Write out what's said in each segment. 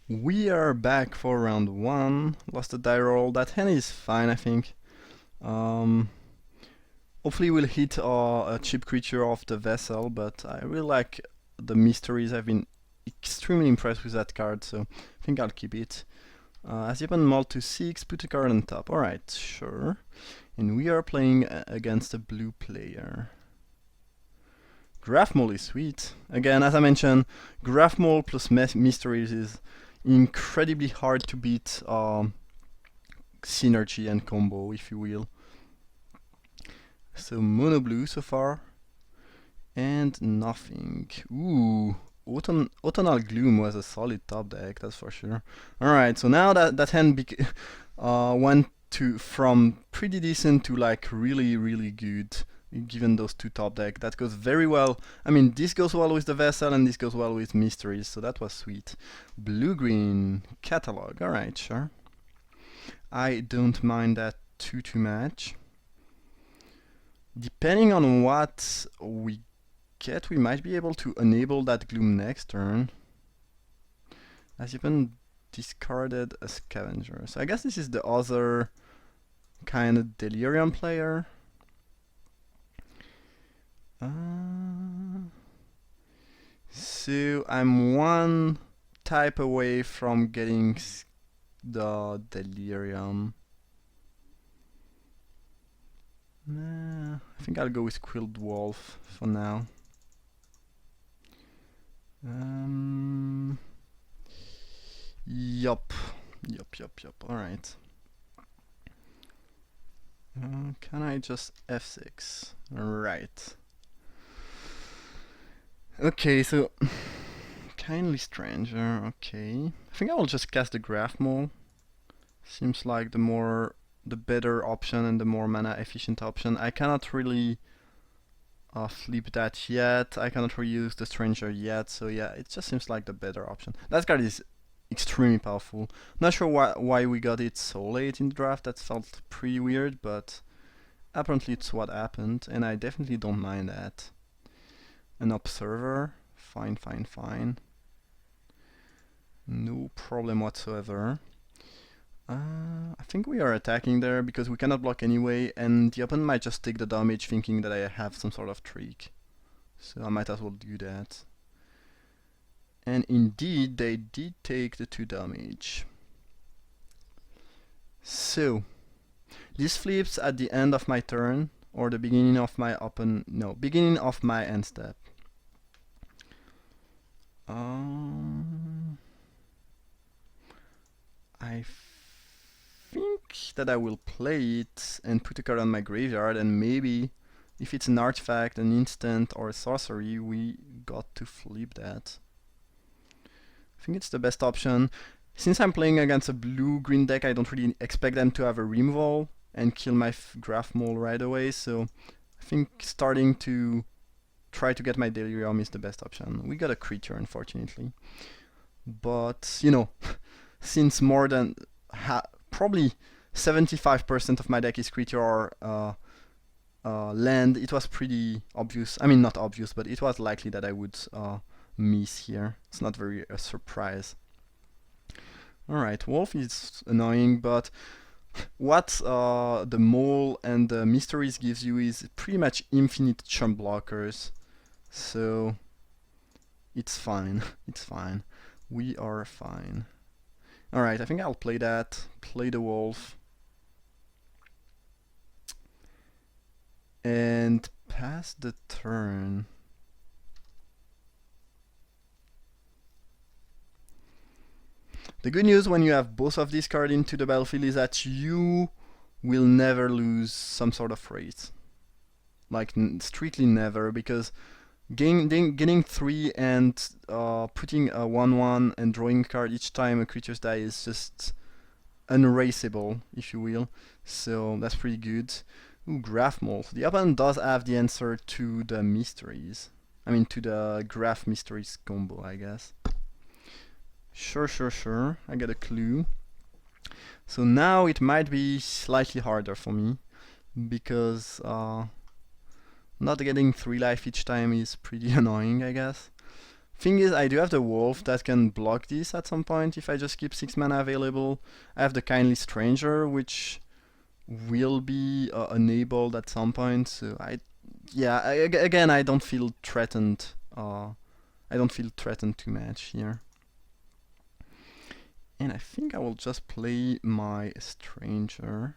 We are back for round one. Lost a die roll. That hand is fine, I think. Um, Hopefully we'll hit a cheap creature off the vessel, but I really like the mysteries. I've been extremely impressed with that card, so I think I'll keep it. As you open mull to 6, put a card on top. Alright, sure. And we are playing against a blue player. Graph Mole is sweet. Again, as I mentioned, Graph Mole plus mysteries is incredibly hard to beat synergy and combo, if you will. So mono blue so far, and nothing. Ooh, Autumnal Gloom was a solid top deck, that's for sure. Alright, so now that hand went from pretty decent to like really good, given those two top deck. That goes very well. I mean, this goes well with the vessel and this goes well with mysteries, so that was sweet. Blue-green catalog, alright, sure. I don't mind that too much. Depending on what we get, we might be able to enable that gloom next turn. As even discarded a scavenger. So I guess this is the other kind of delirium player. So I'm one type away from getting the delirium. Nah, I think I'll go with Quilled Wolf for now. Yup. Alright. Can I just F6? Right. Okay, so Kindly Stranger, okay. I think I will just cast the Graph Mole. Seems like the better option and the more mana efficient option. I cannot really flip that yet. I cannot reuse the Stranger yet, so yeah, it just seems like the better option. That card is extremely powerful. Not sure why we got it so late in the draft. That felt pretty weird, but apparently it's what happened, and I definitely don't mind that. An Observer, fine. No problem whatsoever. I think we are attacking there because we cannot block anyway, and the opponent might just take the damage thinking that I have some sort of trick. So I might as well do that. And indeed, they did take the 2 damage. So, this flips at the end of my turn, or the beginning of my beginning of my end step. I think that I will play it and put a card on my graveyard, and maybe if it's an artifact, an instant, or a sorcery, we got to flip that. I think it's the best option. Since I'm playing against a blue-green deck, I don't really expect them to have a removal and kill my Graph Mole right away, so I think starting to try to get my Delirium is the best option. We got a creature, unfortunately. But, you know, since more than probably 75% of my deck is creature or land, it was pretty obvious. I mean, not obvious, but it was likely that I would miss here. It's not very a surprise. Alright, Wolf is annoying, but what the Mole and the Mysteries gives you is pretty much infinite chump blockers. So it's fine. It's fine. We are fine. Alright, I think I'll play that. Play the Wolf. And pass the turn. The good news when you have both of these cards into the battlefield is that you will never lose some sort of rate. Like, strictly never, because getting 3 and putting a 1/1 and drawing a card each time a creature's die is just unerasable, if you will. So that's pretty good. Ooh, Graph Mole. The opponent does have the answer to the mysteries. I mean, to the Graph Mysteries combo, I guess. Sure. I get a clue. So now it might be slightly harder for me, because not getting 3 life each time is pretty annoying, I guess. Thing is, I do have the wolf that can block this at some point if I just keep 6 mana available. I have the Kindly Stranger, which will be enabled at some point. So again, I don't feel threatened. I don't feel threatened too much here. And I think I will just play my Stranger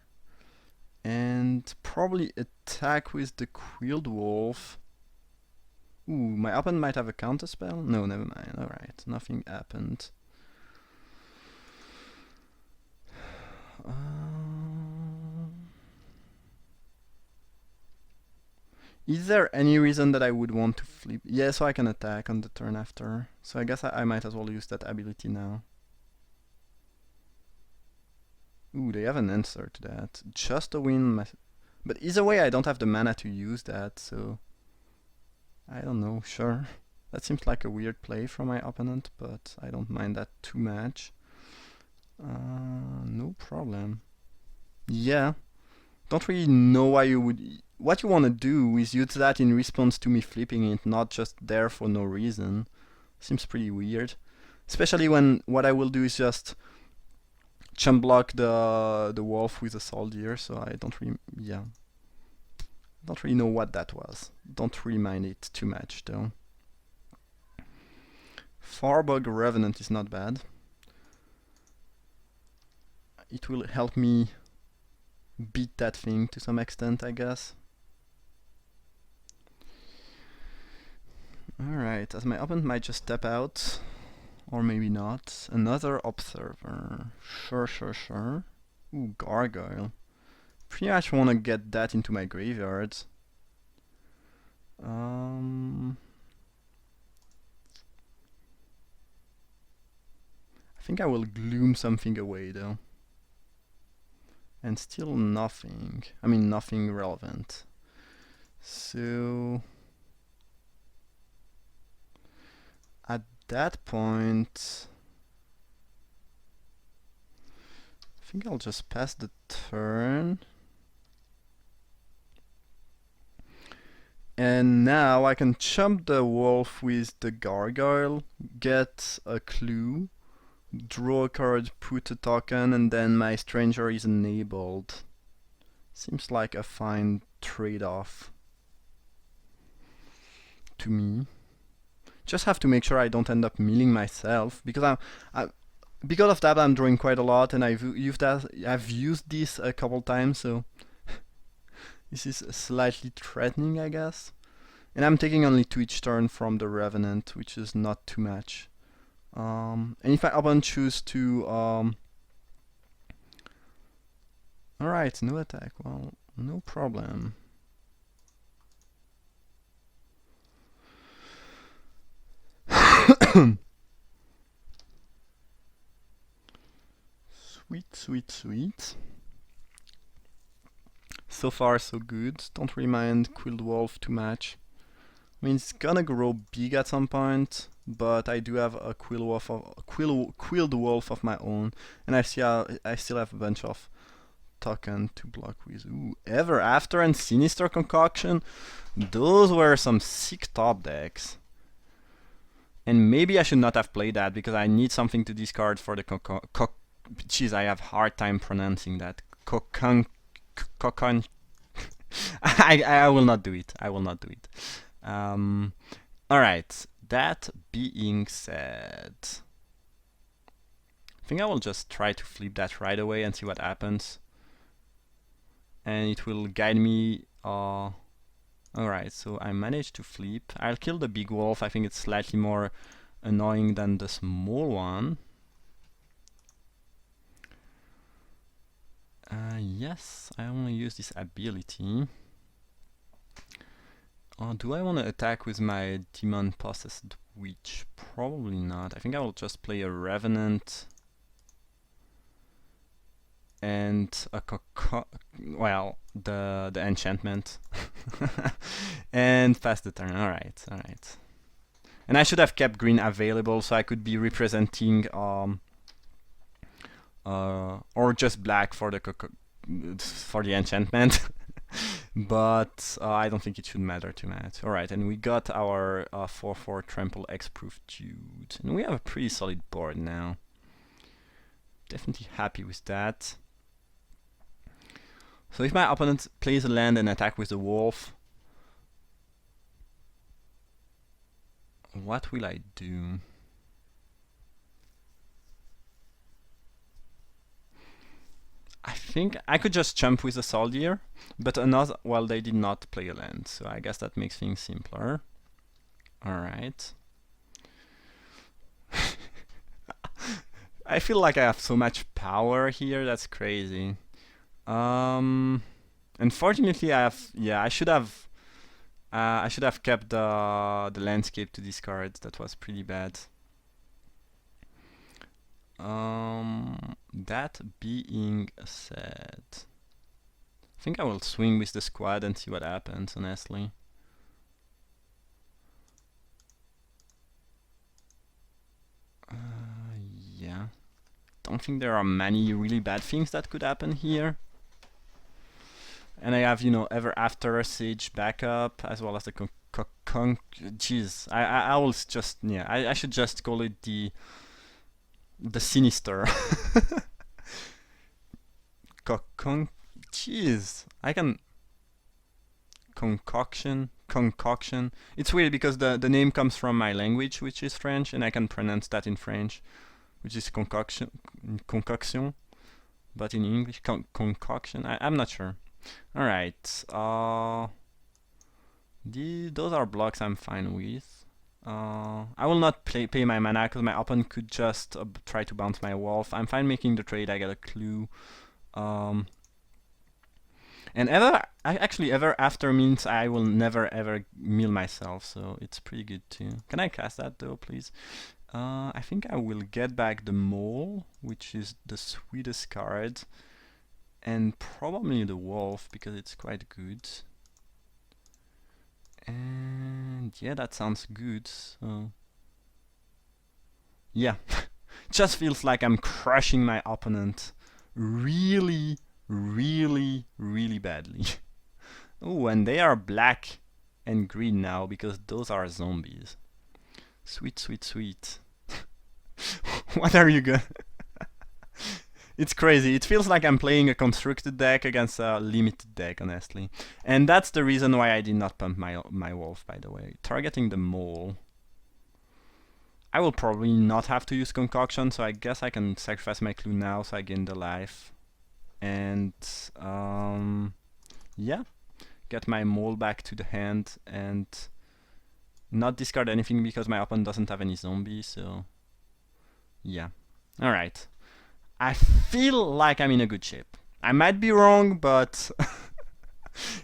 and probably attack with the Quilled Wolf. Ooh, my opponent might have a counterspell? No, never mind. Alright, nothing happened. Is there any reason that I would want to flip? Yeah, so I can attack on the turn after. So I guess I might as well use that ability now. Ooh, they have an answer to that. Just a win. But either way, I don't have the mana to use that, so... I don't know, sure. That seems like a weird play from my opponent, but I don't mind that too much. No problem. Yeah. Don't really know why you would... What you want to do is use that in response to me flipping it, not just there for no reason. Seems pretty weird. Especially when what I will do is just chump block the wolf with a soldier, so I don't really... yeah. Don't really know what that was. Don't really mind it too much, though. Farbug Revenant is not bad. It will help me beat that thing to some extent, I guess. Alright, as my opponent might just step out, or maybe not. Another Observer. Sure. Ooh, Gargoyle. Pretty much want to get that into my graveyard. I think I will Gloom something away though. And still nothing. I mean, nothing relevant. So... at that point... I think I'll just pass the turn. And now I can chump the wolf with the gargoyle, get a clue, draw a card, put a token, and then my stranger is enabled. Seems like a fine trade-off to me. Just have to make sure I don't end up milling myself, because because of that I'm drawing quite a lot, and I've used this a couple times, so this is slightly threatening, I guess. And I'm taking only 2 each turn from the Revenant, which is not too much. And if my opponent chooses to... Alright, no attack. Well, no problem. Sweet. So far, so good. Don't really mind Quilled Wolf too much. I mean, it's gonna grow big at some point, but I do have a Quilled Wolf of my own, and I still have a bunch of token to block with. Ooh, Ever After and Sinister Concoction. Those were some sick top decks. And maybe I should not have played that, because I need something to discard for the Jeez, I have hard time pronouncing that. Cocon. I will not do it. Alright, that being said, I think I will just try to flip that right away and see what happens. And it will guide me. Alright, so I managed to flip. I'll kill the big wolf. I think it's slightly more annoying than the small one. Yes, I want to use this ability. Do I want to attack with my Demon Possessed Witch? Probably not. I think I will just play a Revenant and a the enchantment and pass the turn. Alright. And I should have kept green available so I could be representing or just black for the enchantment. But I don't think it should matter too much. Alright, and we got our 4/4 trample X-proof dude. And we have a pretty solid board now. Definitely happy with that. So if my opponent plays a land and attack with the wolf, what will I do? I think I could just jump with a soldier, but another, well, they did not play a land, so I guess that makes things simpler. Alright. I feel like I have so much power here, that's crazy. Unfortunately, I should have kept the landscape to discard. That was pretty bad. That being said, I think I will swing with the squad and see what happens, honestly. Yeah. Don't think there are many really bad things that could happen here. And I have, you know, Ever After Siege backup, as well as the jeez, I will just, yeah, I should just call it the Sinister. Jeez, I can concoction. It's weird because the name comes from my language, which is French, and I can pronounce that in French, which is concoction, but in English concoction. I'm not sure. All right. Those are blocks I'm fine with. I will not pay my mana because my opponent could just try to bounce my wolf. I'm fine making the trade. I get a clue. And Ever After means I will never ever mill myself, so it's pretty good too. Can I cast that though, please? I think I will get back the mole, which is the sweetest card, and probably the wolf because it's quite good. And yeah, that sounds good. So yeah, just feels like I'm crushing my opponent really badly. Oh, and they are black and green now because those are zombies. Sweet. What are you gonna... It's crazy. It feels like I'm playing a constructed deck against a limited deck, honestly. And that's the reason why I did not pump my wolf, by the way. Targeting the mole. I will probably not have to use concoction, so I guess I can sacrifice my clue now so I gain the life. And yeah, get my mole back to the hand and not discard anything because my opponent doesn't have any zombies, so yeah. Alright. I feel like I'm in a good shape. I might be wrong, but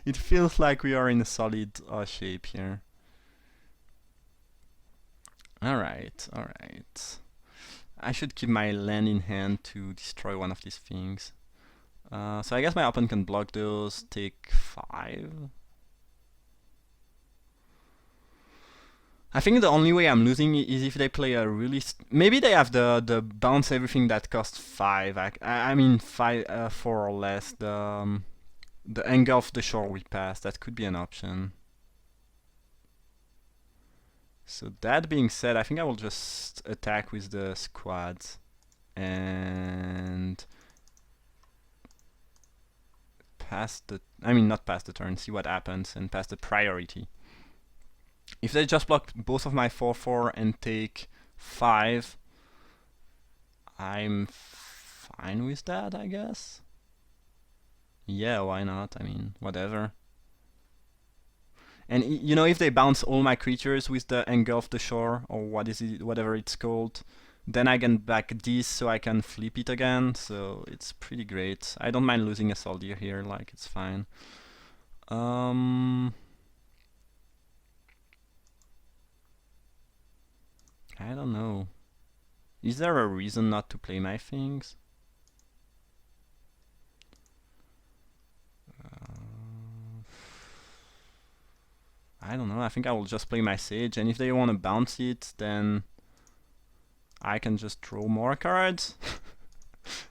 it feels like we are in a solid shape here. Alright. I should keep my land in hand to destroy one of these things. So I guess my opponent can block those, take 5. I think the only way I'm losing is if they play a really... maybe they have the bounce everything that costs 5. I mean 4 or less. The engulf the shore we pass. That could be an option. So that being said, I think I will just attack with the squads and pass the... I mean not pass the turn, see what happens and pass the priority. If they just block both of my 4/4 and take 5, I'm fine with that, I guess. Yeah, why not? I mean, whatever. And you know, if they bounce all my creatures with the engulf the shore or whatever it's called, then I can back this so I can flip it again. So it's pretty great. I don't mind losing a soldier here, like it's fine. I don't know. Is there a reason not to play my things? I don't know. I think I will just play my Sage, and if they want to bounce it, then I can just draw more cards.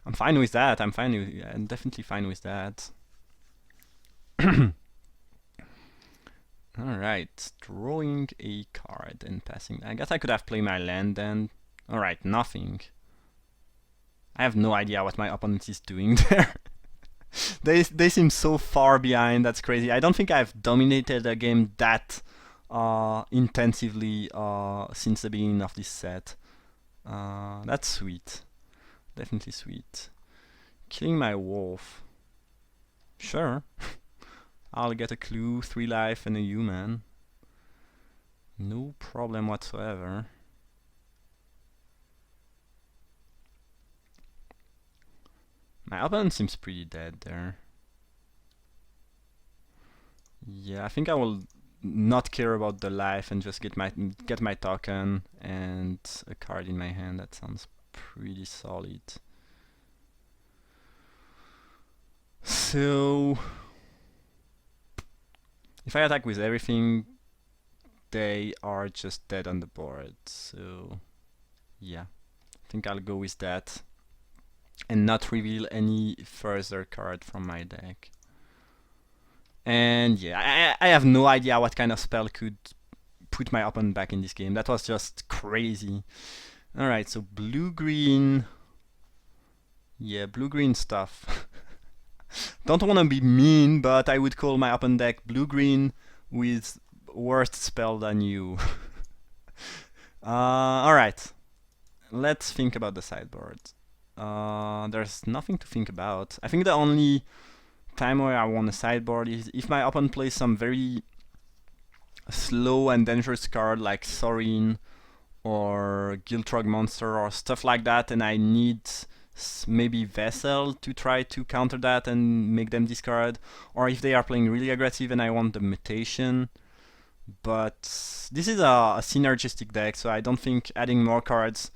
I'm fine with that. I'm definitely fine with that. Alright, drawing a card and passing. I guess I could have played my land then. Alright, nothing. I have no idea what my opponent is doing there. They seem so far behind, that's crazy. I don't think I've dominated a game that intensively since the beginning of this set. That's sweet. Definitely sweet. Killing my wolf. Sure. I'll get a clue, 3 life and a human. No problem whatsoever. My opponent seems pretty dead there. Yeah, I think I will not care about the life and just get my token and a card in my hand. That sounds pretty solid. So if I attack with everything, they are just dead on the board. So yeah, I think I'll go with that and not reveal any further card from my deck. And yeah, I have no idea what kind of spell could put my opponent back in this game. That was just crazy. Alright, so blue-green. Yeah, blue-green stuff. Don't want to be mean, but I would call my opponent deck blue-green with worse spell than you. Alright, let's think about the sideboard. There's nothing to think about. I think the only time where I want a sideboard is if my opponent plays some very slow and dangerous card like Thorin or Giltrog Monster or stuff like that, and I need maybe Vessel to try to counter that and make them discard, or if they are playing really aggressive and I want the mutation. But this is a synergistic deck, so I don't think adding more cards,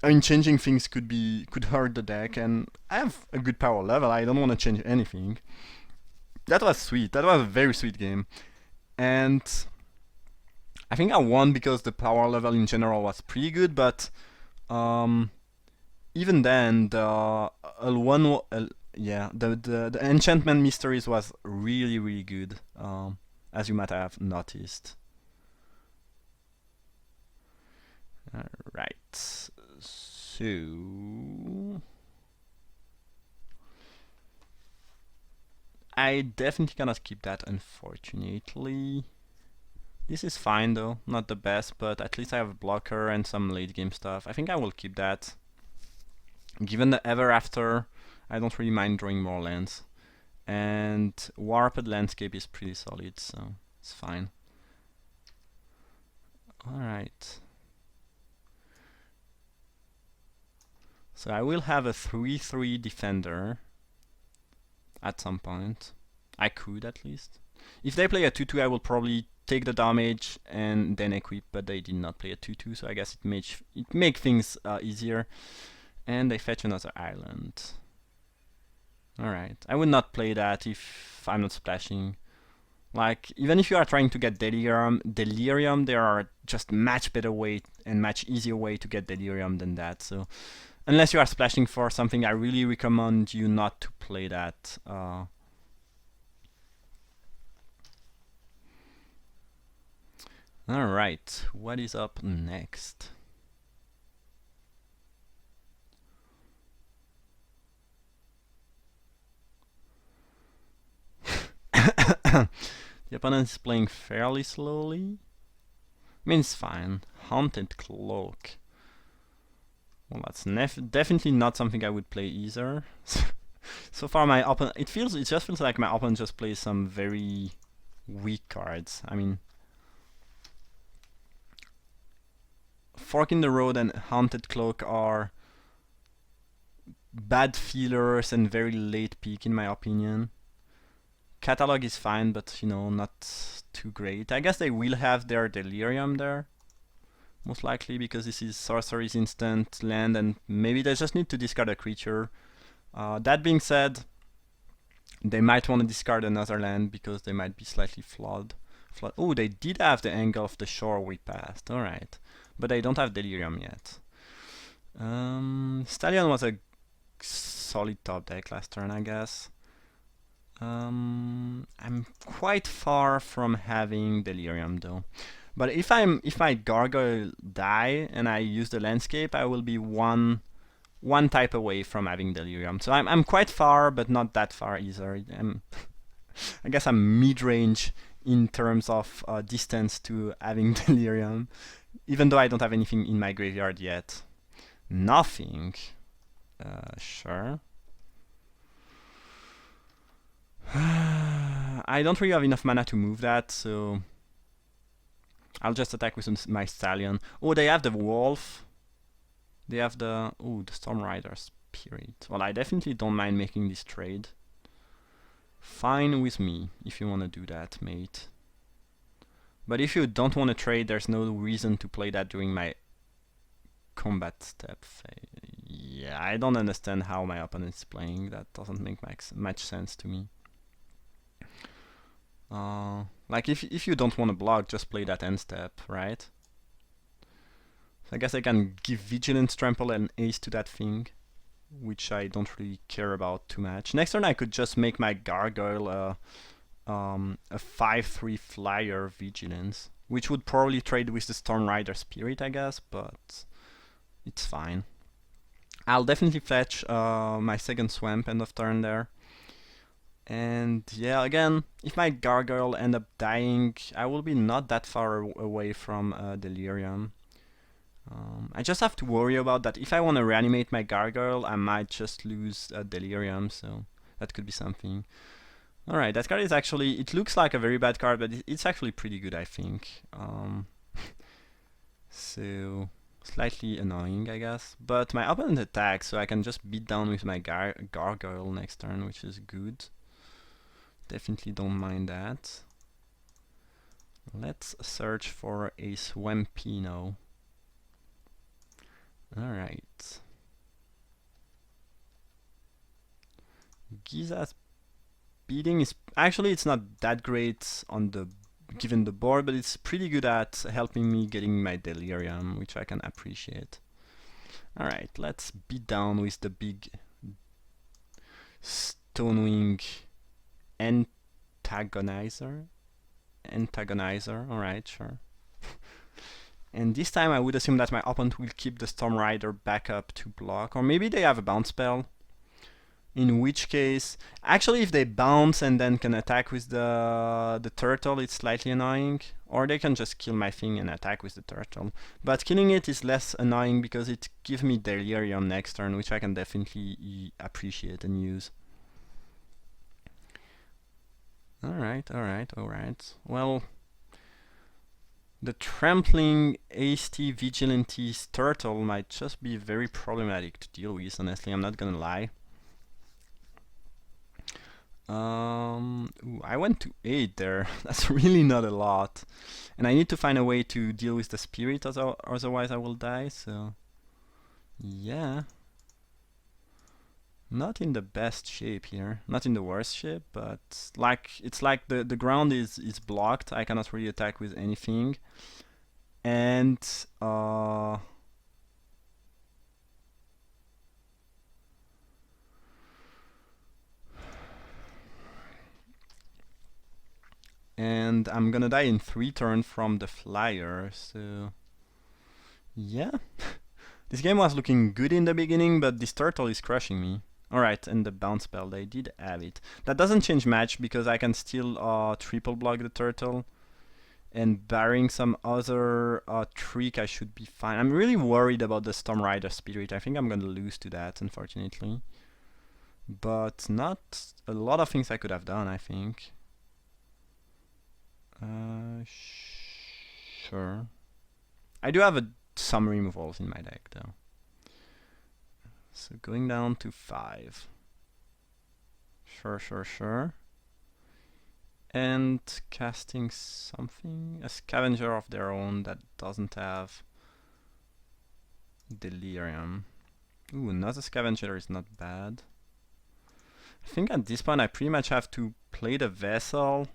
I mean, changing things could hurt the deck, and I have a good power level. I don't want to change anything. That was sweet. That was a very sweet game, and I think I won because the power level in general was pretty good. But even then, the enchantment mysteries was really good, as you might have noticed. All right. So I definitely cannot keep that, unfortunately. This is fine though, not the best, but at least I have a blocker and some late game stuff. I think I will keep that. Given the Ever After, I don't really mind drawing more lands. And Warped Landscape is pretty solid, so it's fine. Alright. So I will have a 3/3 defender at some point. I could at least. If they play a 2/2, I will probably take the damage and then equip, but they did not play a 2/2, so I guess it make things easier. And they fetch another island. Alright, I would not play that if I'm not splashing. Like, even if you are trying to get Delirium, there are just much better way and much easier way to get Delirium than that. So, unless you are splashing for something, I really recommend you not to play that. Alright, what is up next? The opponent is playing fairly slowly. I mean, it's fine. Haunted Cloak. Well, that's definitely not something I would play either. So far, my opponent, it just feels like my opponent just plays some very weak cards. I mean, Fork in the Road and Haunted Cloak are bad feelers and very late peak in my opinion. Catalog is fine, but you know, not too great. I guess they will have their Delirium there, most likely, because this is sorcery's instant land, and maybe they just need to discard a creature. That being said, they might want to discard another land because they might be slightly flawed. Oh, they did have the Angle of the Shore we passed. Alright, but they don't have Delirium yet. Stallion was a solid top deck last turn, I guess. I'm quite far from having Delirium though. But if my Gargoyle die and I use the landscape, I will be one type away from having Delirium. So I'm quite far, but not that far either. I guess I'm mid-range in terms of distance to having Delirium, even though I don't have anything in my graveyard yet. Nothing. Sure. I don't really have enough mana to move that, so I'll just attack with my Stallion. Oh, they have the Wolf. They have the Storm Rider Spirit. Well, I definitely don't mind making this trade. Fine with me, if you want to do that, mate. But if you don't want to trade, there's no reason to play that during my combat step phase. Yeah, I don't understand how my opponent is playing. That doesn't make much sense to me. Like if you don't want to block, just play that end step, right? So I guess I can give Vigilance, Trample, and Ace to that thing, which I don't really care about too much. Next turn I could just make my Gargoyle a 5/3 flyer Vigilance, which would probably trade with the Storm Rider Spirit, I guess, but it's fine. I'll definitely fetch my second Swamp end of turn there. And yeah, again, if my Gargoyle end up dying, I will be not that far away from Delirium. I just have to worry about that. If I want to reanimate my Gargoyle, I might just lose Delirium, so that could be something. Alright, that card is actually, it looks like a very bad card, but it's actually pretty good, I think. So, slightly annoying, I guess. But my opponent attacks, so I can just beat down with my Gargoyle next turn, which is good. Definitely don't mind that. Let's search for a Swampino. Alright. Giza's beating is actually, it's not that great on the given the board, but it's pretty good at helping me getting my Delirium, which I can appreciate. Alright, let's beat down with the big Stonewing Antagonizer. Alright, sure. And this time I would assume that my opponent will keep the Storm Rider back up to block, or maybe they have a bounce spell. In which case, actually if they bounce and then can attack with the turtle, it's slightly annoying. Or they can just kill my thing and attack with the turtle. But killing it is less annoying because it gives me Delirium next turn, which I can definitely appreciate and use. Alright. Well, the trampling hasty Vigilante's turtle might just be very problematic to deal with, honestly, I'm not gonna lie. I went to 8 there. That's really not a lot. And I need to find a way to deal with the spirit, otherwise I will die, so... yeah. Not in the best shape here. Not in the worst shape, but it's like the ground is blocked. I cannot really attack with anything. And and I'm gonna die in 3 turns from the flyer, so yeah. This game was looking good in the beginning, but this turtle is crushing me. Alright, and the bounce spell, they did have it. That doesn't change much because I can still triple block the turtle. And barring some other trick, I should be fine. I'm really worried about the Storm Rider Spirit. I think I'm gonna lose to that, unfortunately. But not a lot of things I could have done, I think. Sure. I do have some removals in my deck, though. So going down to 5. Sure. And casting something, a Scavenger of their own that doesn't have Delirium. Ooh, another Scavenger is not bad. I think at this point I pretty much have to play the Vessel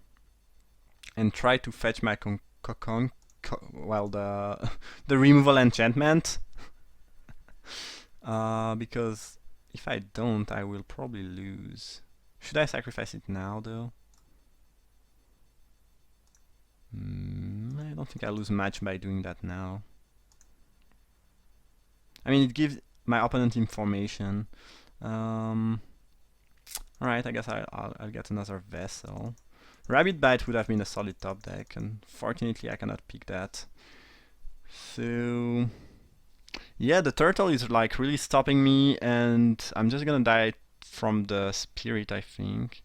and try to fetch my the removal enchantment. Because if I don't, I will probably lose. Should I sacrifice it now, though? I don't think I lose much by doing that now. I mean, it gives my opponent information. Alright, I guess I'll get another vessel. Rabbit Bite would have been a solid top deck, and fortunately I cannot pick that. So yeah, the turtle is like really stopping me, and I'm just gonna die from the spirit, I think.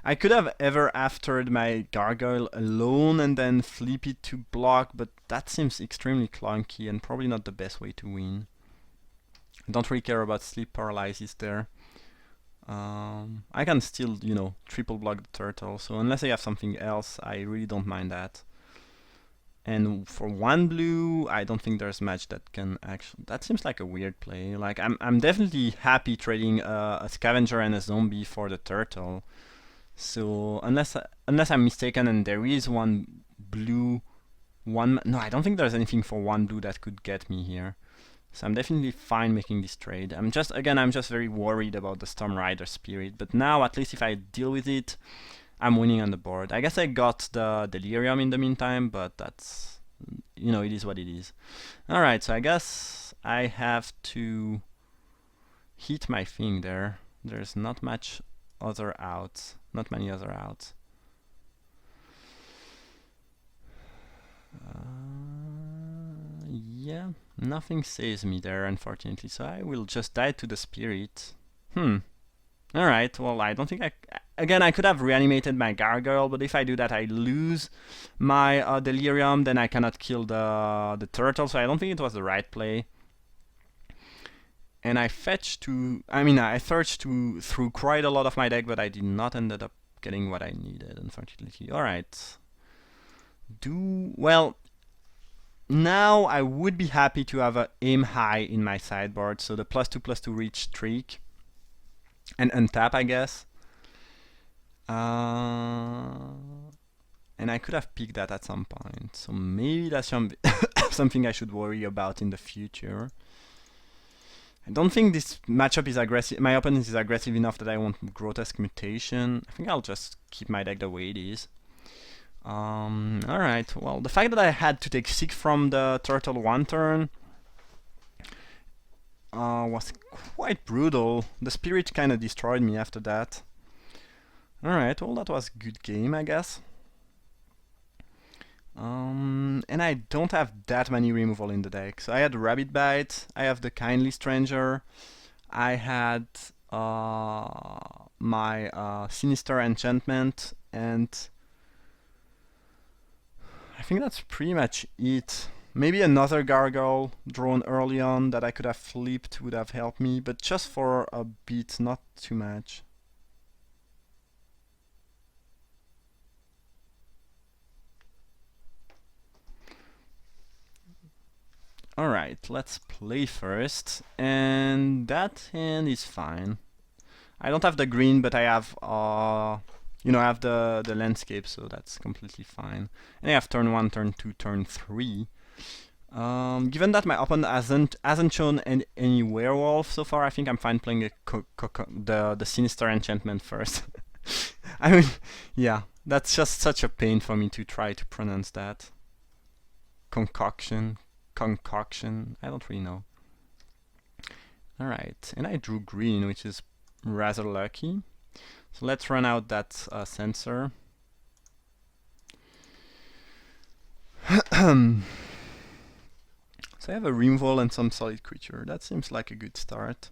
I could have ever aftered my gargoyle alone and then flip it to block, but that seems extremely clunky and probably not the best way to win. I don't really care about sleep paralysis there. I can still, you know, triple block the turtle, so unless I have something else, I really don't mind that. And for 1 blue, I don't think there's much that can actually... That seems like a weird play. Like, I'm definitely happy trading a scavenger and a zombie for the turtle. So unless I'm mistaken and there is 1 blue, no, I don't think there's anything for 1 blue that could get me here. So I'm definitely fine making this trade. I'm just very worried about the Storm Rider spirit. But now, at least if I deal with it, I'm winning on the board. I guess I got the Delirium in the meantime, but that's, you know, it is what it is. Alright, so I guess I have to hit my thing there. There's not much other outs. Not many other outs. Yeah, nothing saves me there, unfortunately, so I will just die to the spirit. Alright, well, I don't think Again, I could have reanimated my gargoyle, but if I do that, I lose my delirium, then I cannot kill the turtle, so I don't think it was the right play. And I searched through quite a lot of my deck, but I did not end up getting what I needed, unfortunately. Alright. Well, now I would be happy to have a aim high in my sideboard, so the +2/+2 reach streak. And untap, I guess. And I could have picked that at some point, so maybe that's something I should worry about in the future. I don't think this matchup is aggressive. My opponent is aggressive enough that I want Grotesque Mutation. I think I'll just keep my deck the way it is. Alright, well, the fact that I had to take 6 from the turtle 1 turn was quite brutal. The spirit kind of destroyed me after that. Alright, well, that was a good game, I guess. And I don't have that many removal in the deck. So I had Rabbit Bite, I have the Kindly Stranger, I had my Sinister Enchantment, and I think that's pretty much it. Maybe another Gargoyle drawn early on that I could have flipped would have helped me, but just for a bit, not too much. Alright, let's play first, and that hand is fine. I don't have the green, but I have, you know, I have the landscape, so that's completely fine. And I have turn 1, turn 2, turn 3. Given that my opponent hasn't shown any werewolf so far, I think I'm fine playing the Sinister Enchantment first. I mean, yeah, that's just such a pain for me to try to pronounce that. Concoction, I don't really know. Alright, and I drew green, which is rather lucky. So let's run out that sensor. So I have a removal and some solid creature. That seems like a good start.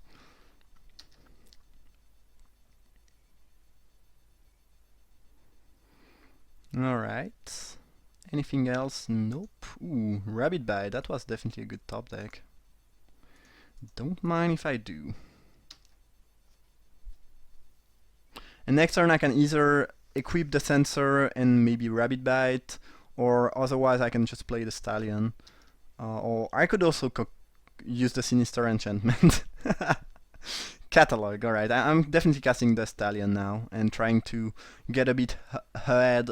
Alright. Anything else? Nope. Ooh, Rabbit Bite. That was definitely a good top deck. Don't mind if I do. And next turn I can either equip the sensor and maybe Rabbit Bite, or otherwise I can just play the Stallion. Or I could also use the Sinister Enchantment. Catalog, alright. I'm definitely casting the Stallion now and trying to get a bit ahead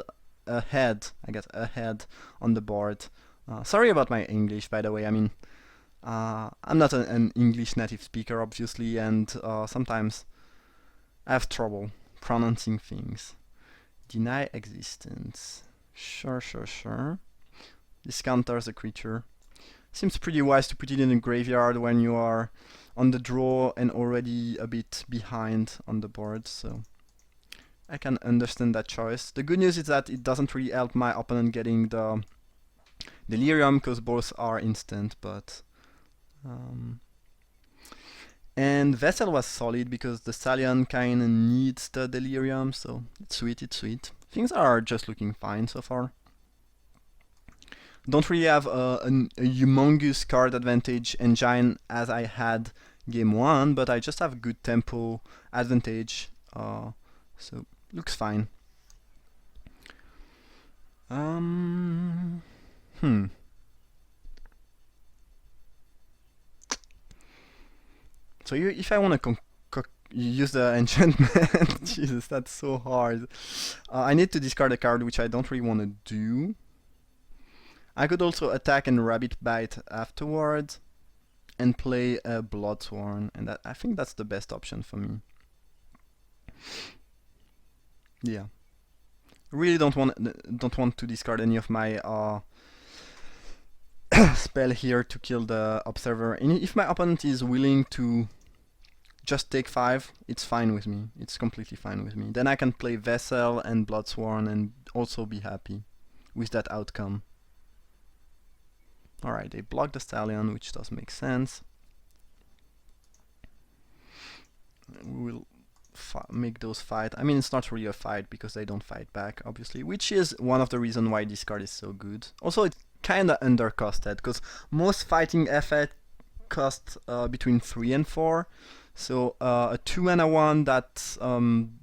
on the board. Sorry about my English, by the way. I mean, I'm not an English native speaker, obviously, and sometimes I have trouble mispronouncing things. Deny existence. Sure. This counters the creature. Seems pretty wise to put it in the graveyard when you are on the draw and already a bit behind on the board, so I can understand that choice. The good news is that it doesn't really help my opponent getting the Delirium, because both are instant, but... And Vessel was solid because the Stallion kinda needs the Delirium, so it's sweet. Things are just looking fine so far. Don't really have a humongous card advantage engine as I had game 1, but I just have good tempo advantage, so looks fine. So if I want to use the enchantment, Jesus, that's so hard. I need to discard a card, which I don't really want to do. I could also attack and Rabbit Bite afterwards and play a Bloodsworn, and I think that's the best option for me. Yeah, really don't want to discard any of my spell here to kill the Observer. And if my opponent is willing to just take 5, it's fine with me. It's completely fine with me. Then I can play Vessel and Bloodsworn and also be happy with that outcome. Alright, they block the Stallion, which does make sense. We will make those fight. I mean, it's not really a fight because they don't fight back, obviously, which is one of the reasons why this card is so good. Also, it's kinda undercosted, because most fighting effect cost between 3 and 4. So a 2-mana one that doesn't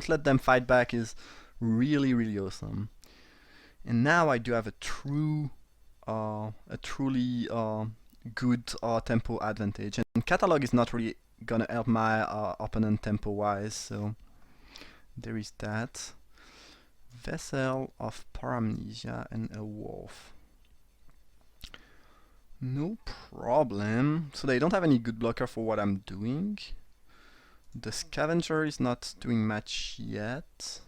let them fight back is really awesome. And now I do have a truly good tempo advantage. And Catalog is not really gonna help my opponent tempo-wise, so there is that. Vessel of Paramnesia and a Wolf. No problem. So they don't have any good blocker for what I'm doing. The Scavenger is not doing much yet.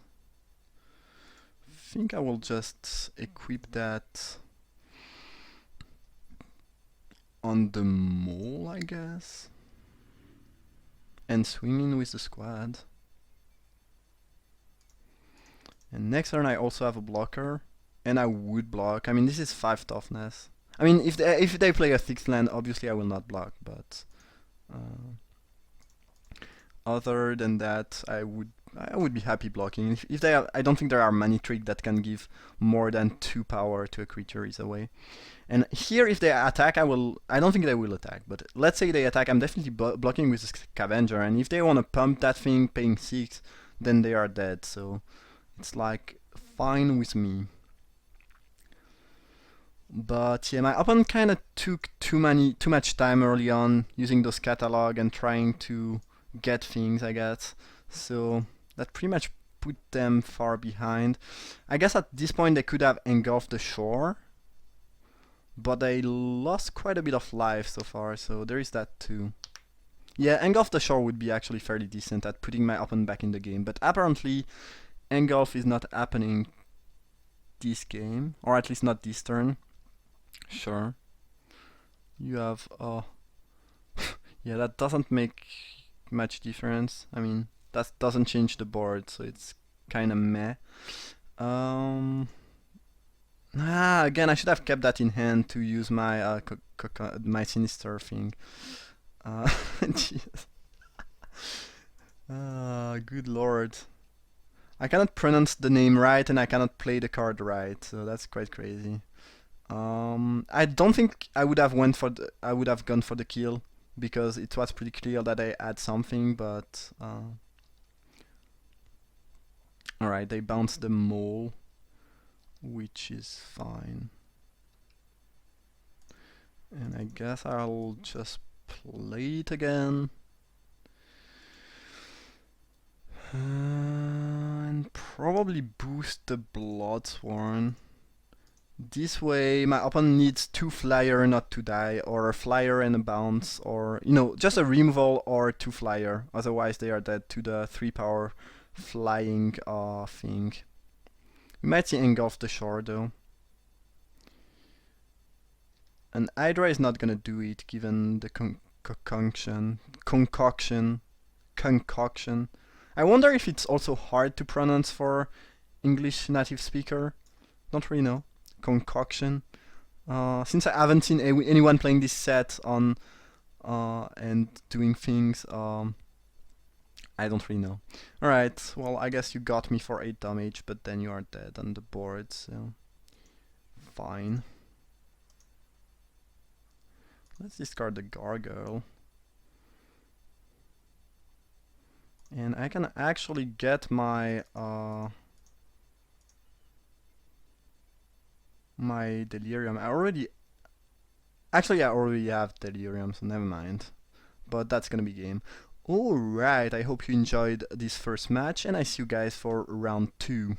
I think I will just equip that on the Mole, I guess. And swing in with the squad. And next turn I also have a blocker. And I would block. I mean, this is 5 toughness. I mean, if they play a 6th land, obviously I will not block, but other than that, I would be happy blocking. If they have, I don't think there are many tricks that can give more than 2 power to a creature either way. And here, if they attack, I don't think they will attack, but let's say they attack, I'm definitely blocking with the Scavenger, and if they want to pump that thing, paying 6, then they are dead, so it's like fine with me. But yeah, my opponent kind of took too much time early on using those catalog and trying to get things, I guess. So that pretty much put them far behind. I guess at this point they could have engulfed the shore, but they lost quite a bit of life so far, so there is that too. Yeah, engulf the shore would be actually fairly decent at putting my opponent back in the game, but apparently engulf is not happening this game, or at least not this turn. Sure. You have yeah, that doesn't make much difference. I mean, that doesn't change the board, so it's kinda meh. Again, I should have kept that in hand to use my my Sinister thing. Jeez. Good lord. I cannot pronounce the name right and I cannot play the card right, so that's quite crazy. I don't think I would have gone for the kill because it was pretty clear that I had something, but alright, they bounced the Mole, which is fine. And I guess I'll just play it again. And probably boost the Bloodsworn This way, my opponent needs 2 flyer not to die, or a flyer and a bounce, or, you know, just a removal or 2 flyer. Otherwise, they are dead to the 3 power flying thing. We might see Engulf the Shore, though. And Hydra is not gonna do it, given the concoction. I wonder if it's also hard to pronounce for English native speaker. Don't really know. Concoction. Since I haven't seen anyone playing this set on and doing things, I don't really know. Alright, well, I guess you got me for 8 damage, but then you are dead on the board, so fine. Let's discard the Gargoyle. And I can actually get my my Delirium. I already have Delirium, so never mind. But that's gonna be game. Alright, I hope you enjoyed this first match, and I see you guys for round 2.